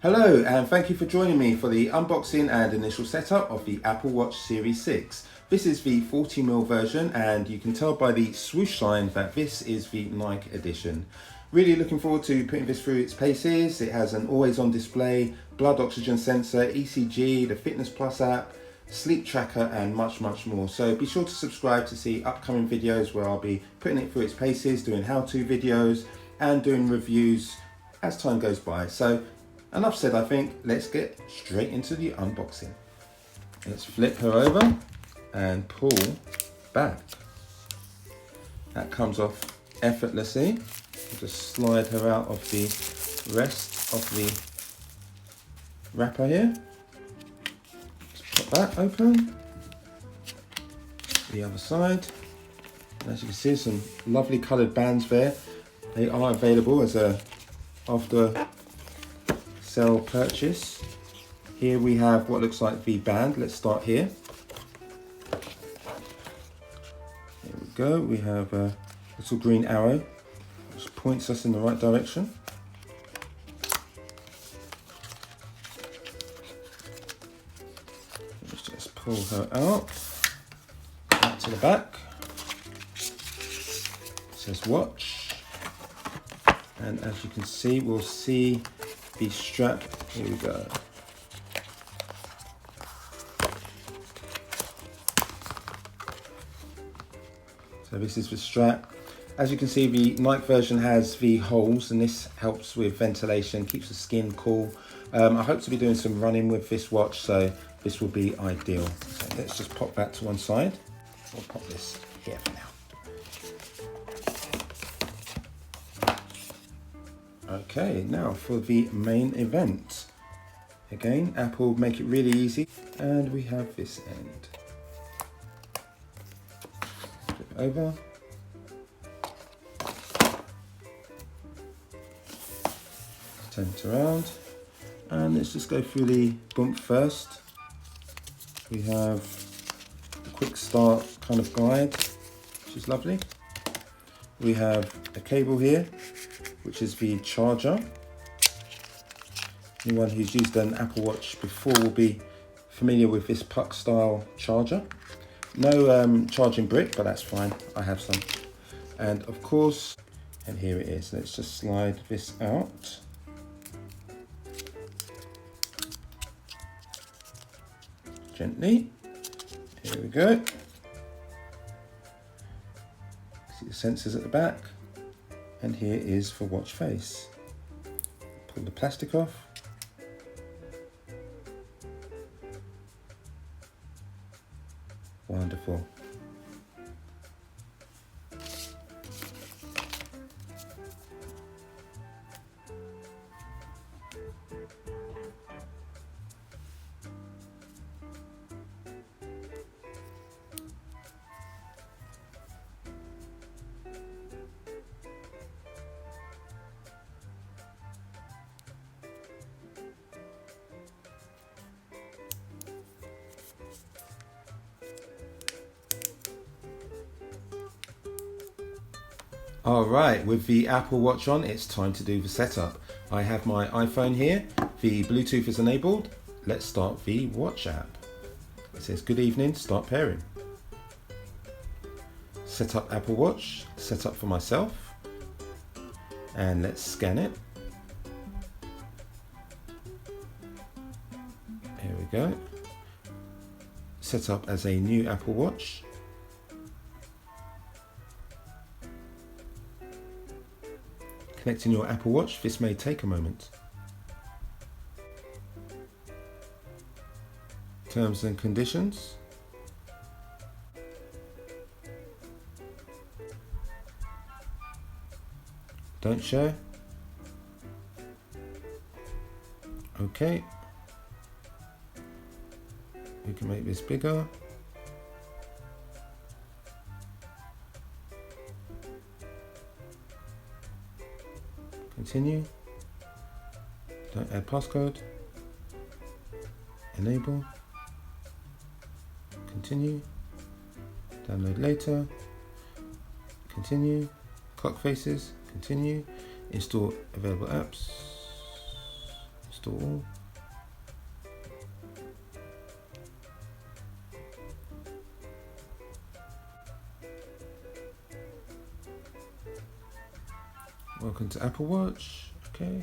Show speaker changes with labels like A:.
A: Hello and thank you for joining me for the unboxing and initial setup of the Apple Watch Series 6. This is the 40mm version and you can tell by the swoosh sign that this is the Nike edition. Really looking forward to putting this through its paces. It has an always on display, blood oxygen sensor, ECG, the Fitness Plus app, sleep tracker and much more. So be sure to subscribe to see upcoming videos where I'll be putting it through its paces, doing how-to videos and doing reviews as time goes by. So enough said, I think. Let's get straight into the unboxing. Let's flip her over and pull back. That comes off effortlessly. Just slide her out of the rest of the wrapper here. Just pop that open. The other side. And as you can see, some lovely coloured bands there. They are available as a after sell purchase. Here we have what looks like the band. Let's start here. Here we go. We have a little green arrow which points us in the right direction. Let's just pull her out. Back to the back. It says watch. And as you can see, we'll see the strap. Here we go. So this is the strap. As you can see, the Nike version has the holes and this helps with ventilation, keeps the skin cool. I hope to be doing some running with this watch, so this will be ideal. So let's just pop that to one side. We'll pop this here for now. Okay, now for the main event. Again, Apple make it really easy, and we have this end. Flip it over. Turn it around, and let's just go through the bump first. We have a quick start kind of guide, which is lovely. We have a cable here, which is the charger. Anyone who's used an Apple Watch before will be familiar with this puck style charger. No charging brick, but that's fine, I have some. And of course, and here it is. Let's just slide this out. Gently, here we go. See the sensors at the back. And here is for watch face. Pull the plastic off. Wonderful. Alright, with the Apple Watch on, it's time to do the setup. I have my iPhone here, the Bluetooth is enabled. Let's start the watch app. It says good evening, start pairing. Set up Apple Watch, set up for myself. And let's scan it. Here we go. Set up as a new Apple Watch. Connecting your Apple Watch, this may take a moment. Terms and conditions. Don't share. Okay. We can make this bigger. Continue. Don't add passcode. Enable. Continue. Download later. Continue. Clock faces. Continue. Install available apps. install. Welcome to Apple Watch. Okay.